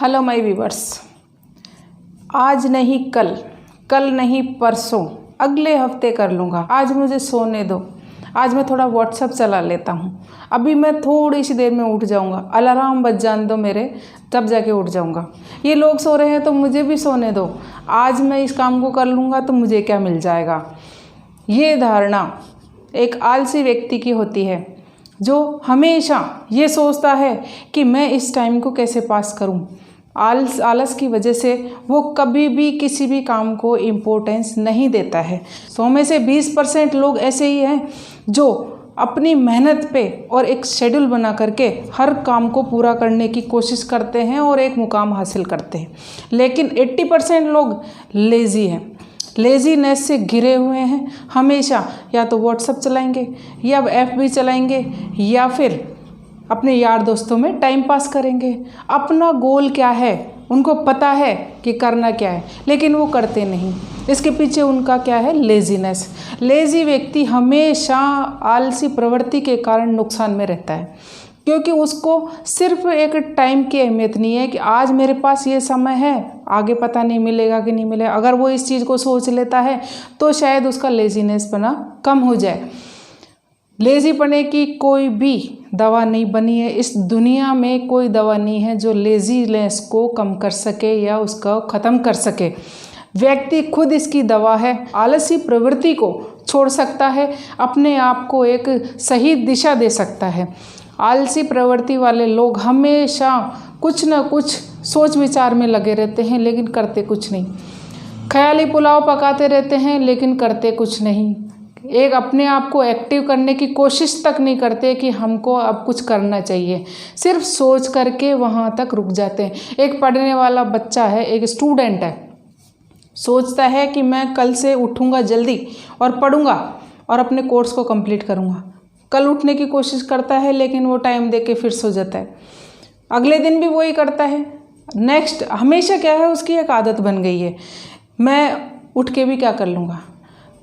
Hello my viewers. आज नहीं कल, कल नहीं परसों, अगले हफ्ते कर लूँगा। आज मुझे सोने दो। आज मैं थोड़ा व्हाट्सएप चला लेता हूँ। अभी मैं थोड़ी सी देर में उठ जाऊँगा। अलार्म बज जाने दो मेरे, तब जाके उठ जाऊँगा। ये लोग सो रहे हैं तो मुझे भी सोने दो। आज मैं इस काम को कर लूँगा तो मुझे क्या मिल जाएगा। ये धारणा एक आलसी व्यक्ति की होती है जो हमेशा ये सोचता है कि मैं इस टाइम को कैसे पास करूं। आलस की वजह से वो कभी भी किसी भी काम को इम्पोर्टेंस नहीं देता है। 100 में से 20% लोग ऐसे ही हैं जो अपनी मेहनत पे और एक शेड्यूल बना करके हर काम को पूरा करने की कोशिश करते हैं और एक मुकाम हासिल करते हैं। लेकिन 80% लोग लेज़ी हैं, लेज़ीनेस से घिरे हुए हैं। हमेशा या तो व्हाट्सएप चलाएंगे या FB चलाएंगे या फिर अपने यार दोस्तों में टाइम पास करेंगे। अपना गोल क्या है उनको पता है कि करना क्या है, लेकिन वो करते नहीं। इसके पीछे उनका क्या है, लेज़ीनेस। लेज़ी व्यक्ति हमेशा आलसी प्रवृत्ति के कारण नुकसान में रहता है, क्योंकि उसको सिर्फ एक टाइम की अहमियत नहीं है कि आज मेरे पास ये समय है, आगे पता नहीं मिलेगा कि नहीं मिलेगा। अगर वो इस चीज़ को सोच लेता है तो शायद उसका लेज़ीनेस पना कम हो जाए। लेज़ी पने की कोई भी दवा नहीं बनी है। इस दुनिया में कोई दवा नहीं है जो लेज़ीनेस को कम कर सके या उसका ख़त्म कर सके। व्यक्ति खुद इसकी दवा है। आलसी प्रवृत्ति को छोड़ सकता है, अपने आप को एक सही दिशा दे सकता है। आलसी प्रवृत्ति वाले लोग हमेशा कुछ न कुछ सोच विचार में लगे रहते हैं, लेकिन करते कुछ नहीं। ख्याली पुलाव पकाते रहते हैं, लेकिन करते कुछ नहीं। एक अपने आप को एक्टिव करने की कोशिश तक नहीं करते कि हमको अब कुछ करना चाहिए। सिर्फ सोच करके वहाँ तक रुक जाते हैं। एक पढ़ने वाला बच्चा है, एक स्टूडेंट है, सोचता है कि मैं कल से उठूँगा जल्दी और पढ़ूँगा और अपने कोर्स को कंप्लीट करूँगा। कल उठने की कोशिश करता है, लेकिन वो टाइम दे के फिर सो जाता है। अगले दिन भी वही करता है। नेक्स्ट हमेशा क्या है, उसकी एक आदत बन गई है, मैं उठ के भी क्या कर लूँगा।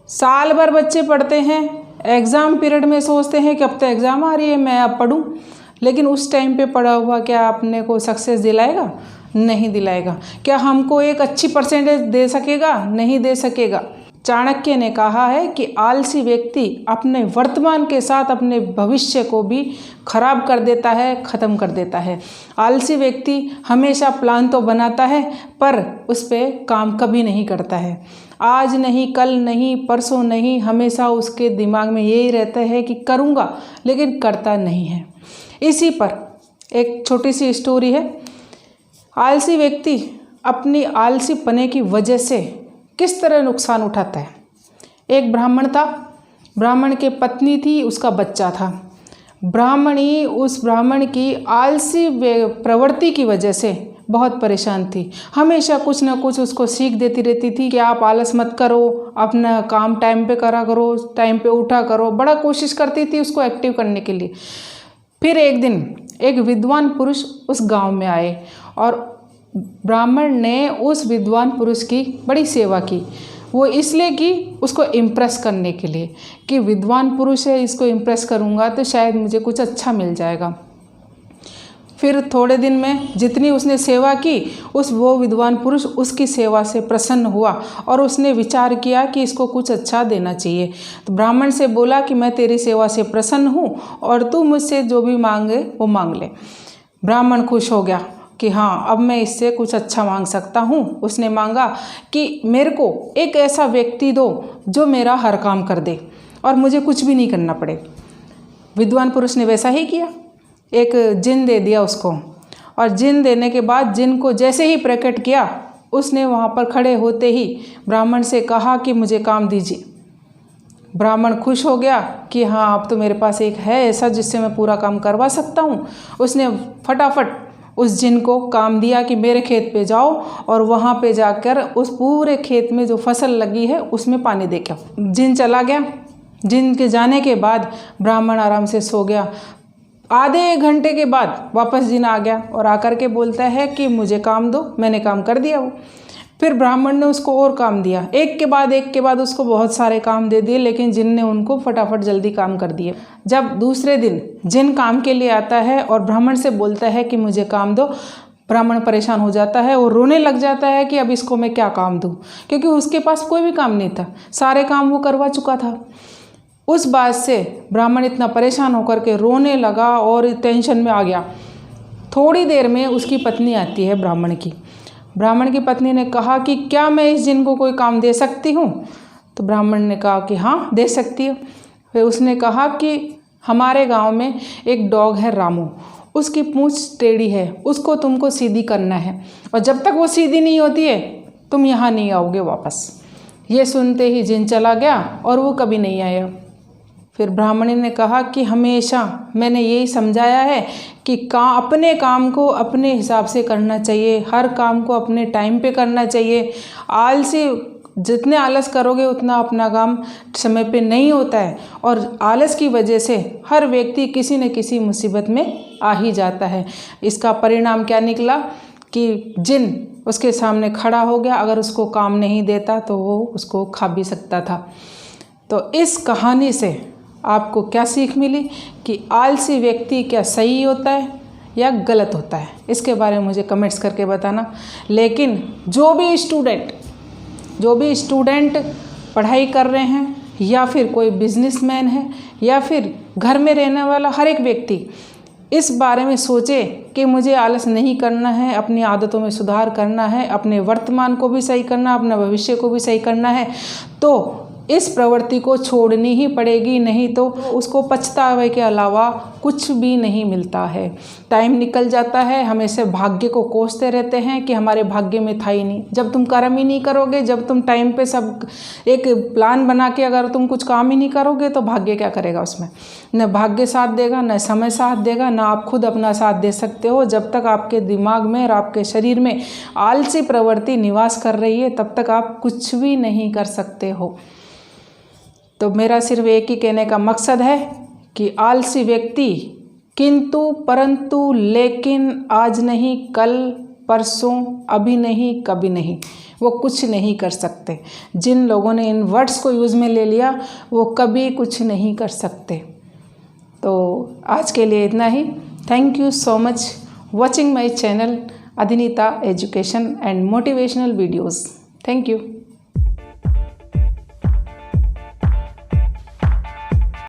साल भर बच्चे पढ़ते हैं, एग्ज़ाम पीरियड में सोचते हैं कि अब तो एग्ज़ाम आ रही है, मैं अब पढ़ूँ। लेकिन उस टाइम पे पढ़ा हुआ क्या अपने को सक्सेस दिलाएगा? नहीं दिलाएगा। क्या हमको एक अच्छी परसेंटेज दे सकेगा? नहीं दे सकेगा। चाणक्य ने कहा है कि आलसी व्यक्ति अपने वर्तमान के साथ अपने भविष्य को भी खराब कर देता है, ख़त्म कर देता है। आलसी व्यक्ति हमेशा प्लान तो बनाता है पर उस पर काम कभी नहीं करता है। आज नहीं, कल नहीं, परसों नहीं, हमेशा उसके दिमाग में यही रहता है कि करूँगा, लेकिन करता नहीं है। इसी पर एक छोटी सी स्टोरी है। आलसी व्यक्ति अपनी आलसीपने की वजह से किस तरह नुकसान उठाता है। एक ब्राह्मण था, ब्राह्मण की पत्नी थी, उसका बच्चा था। ब्राह्मणी उस ब्राह्मण की आलसी प्रवृत्ति की वजह से बहुत परेशान थी। हमेशा कुछ ना कुछ उसको सीख देती रहती थी कि आप आलस मत करो, अपना काम टाइम पे करा करो, टाइम पे उठा करो। बड़ा कोशिश करती थी उसको एक्टिव करने के लिए। फिर एक दिन एक विद्वान पुरुष उस गांव में आए और ब्राह्मण ने उस विद्वान पुरुष की बड़ी सेवा की। वो इसलिए कि उसको इम्प्रेस करने के लिए कि विद्वान पुरुष है, इसको इम्प्रेस करूँगा तो शायद मुझे कुछ अच्छा मिल जाएगा। फिर थोड़े दिन में जितनी उसने सेवा की, वो विद्वान पुरुष उसकी सेवा से प्रसन्न हुआ और उसने विचार किया कि इसको कुछ अच्छा देना चाहिए। तो ब्राह्मण से बोला कि मैं तेरी सेवा से प्रसन्न हूँ और तू मुझसे जो भी मांगे वो मांग ले। ब्राह्मण खुश हो गया कि हाँ, अब मैं इससे कुछ अच्छा मांग सकता हूँ। उसने मांगा कि मेरे को एक ऐसा व्यक्ति दो जो मेरा हर काम कर दे और मुझे कुछ भी नहीं करना पड़े। विद्वान पुरुष ने वैसा ही किया, एक जिन दे दिया उसको। और जिन देने के बाद जिन को जैसे ही प्रकट किया, उसने वहाँ पर खड़े होते ही ब्राह्मण से कहा कि मुझे काम दीजिए। ब्राह्मण खुश हो गया कि हाँ, अब तो मेरे पास एक है ऐसा जिससे मैं पूरा काम करवा सकता हूँ। उसने फटाफट उस जिन को काम दिया कि मेरे खेत पे जाओ और वहाँ पे जाकर उस पूरे खेत में जो फसल लगी है उसमें पानी दे के आओ। जिन चला गया। जिन के जाने के बाद ब्राह्मण आराम से सो गया। आधे घंटे के बाद वापस जिन आ गया और आकर के बोलता है कि मुझे काम दो, मैंने काम कर दिया वो। फिर ब्राह्मण ने उसको और काम दिया, एक के बाद उसको बहुत सारे काम दे दिए, लेकिन जिन ने उनको फटाफट जल्दी काम कर दिए। जब दूसरे दिन जिन काम के लिए आता है और ब्राह्मण से बोलता है कि मुझे काम दो, ब्राह्मण परेशान हो जाता है और रोने लग जाता है कि अब इसको मैं क्या काम दूँ, क्योंकि उसके पास कोई भी काम नहीं था, सारे काम वो करवा चुका था। उस बात से ब्राह्मण इतना परेशान होकर के रोने लगा और टेंशन में आ गया। थोड़ी देर में उसकी पत्नी आती है ब्राह्मण की पत्नी ने कहा कि क्या मैं इस जिन को कोई काम दे सकती हूँ? तो ब्राह्मण ने कहा कि हाँ, दे सकती हो। फिर उसने कहा कि हमारे गांव में एक डॉग है रामू, उसकी पूंछ टेढ़ी है, उसको तुमको सीधी करना है, और जब तक वो सीधी नहीं होती है तुम यहाँ नहीं आओगे वापस। ये सुनते ही जिन चला गया और वो कभी नहीं आया। फिर ब्राह्मणी ने कहा कि हमेशा मैंने यही समझाया है कि अपने काम को अपने हिसाब से करना चाहिए, हर काम को अपने टाइम पे करना चाहिए। आलसी जितने आलस करोगे उतना अपना काम समय पे नहीं होता है, और आलस की वजह से हर व्यक्ति किसी न किसी मुसीबत में आ ही जाता है। इसका परिणाम क्या निकला कि जिन उसके सामने खड़ा हो गया, अगर उसको काम नहीं देता तो वो उसको खा भी सकता था। तो इस कहानी से आपको क्या सीख मिली कि आलसी व्यक्ति क्या सही होता है या गलत होता है? इसके बारे में मुझे कमेंट्स करके बताना। लेकिन जो भी स्टूडेंट पढ़ाई कर रहे हैं, या फिर कोई बिजनेसमैन है, या फिर घर में रहने वाला हर एक व्यक्ति इस बारे में सोचे कि मुझे आलस नहीं करना है, अपनी आदतों में सुधार करना है, अपने वर्तमान को भी सही करना, अपना भविष्य को भी सही करना है, तो इस प्रवृत्ति को छोड़नी ही पड़ेगी, नहीं तो उसको पछतावे के अलावा कुछ भी नहीं मिलता है। टाइम निकल जाता है, हमेशा भाग्य को कोसते रहते हैं कि हमारे भाग्य में था ही नहीं। जब तुम कर्म ही नहीं करोगे, जब तुम टाइम पे सब एक प्लान बना के अगर तुम कुछ काम ही नहीं करोगे तो भाग्य क्या करेगा? उसमें न भाग्य साथ देगा, न समय साथ देगा, न आप खुद अपना साथ दे सकते हो। जब तक आपके दिमाग में और आपके शरीर में आलसी प्रवृत्ति निवास कर रही है तब तक आप कुछ भी नहीं कर सकते हो। तो मेरा सिर्फ एक ही कहने का मकसद है कि आलसी व्यक्ति किंतु परंतु लेकिन आज नहीं कल, परसों, अभी नहीं, कभी नहीं, वो कुछ नहीं कर सकते। जिन लोगों ने इन वर्ड्स को यूज़ में ले लिया वो कभी कुछ नहीं कर सकते। तो आज के लिए इतना ही। Thank you so much watching my channel Adinita education and motivational videos. Thank you.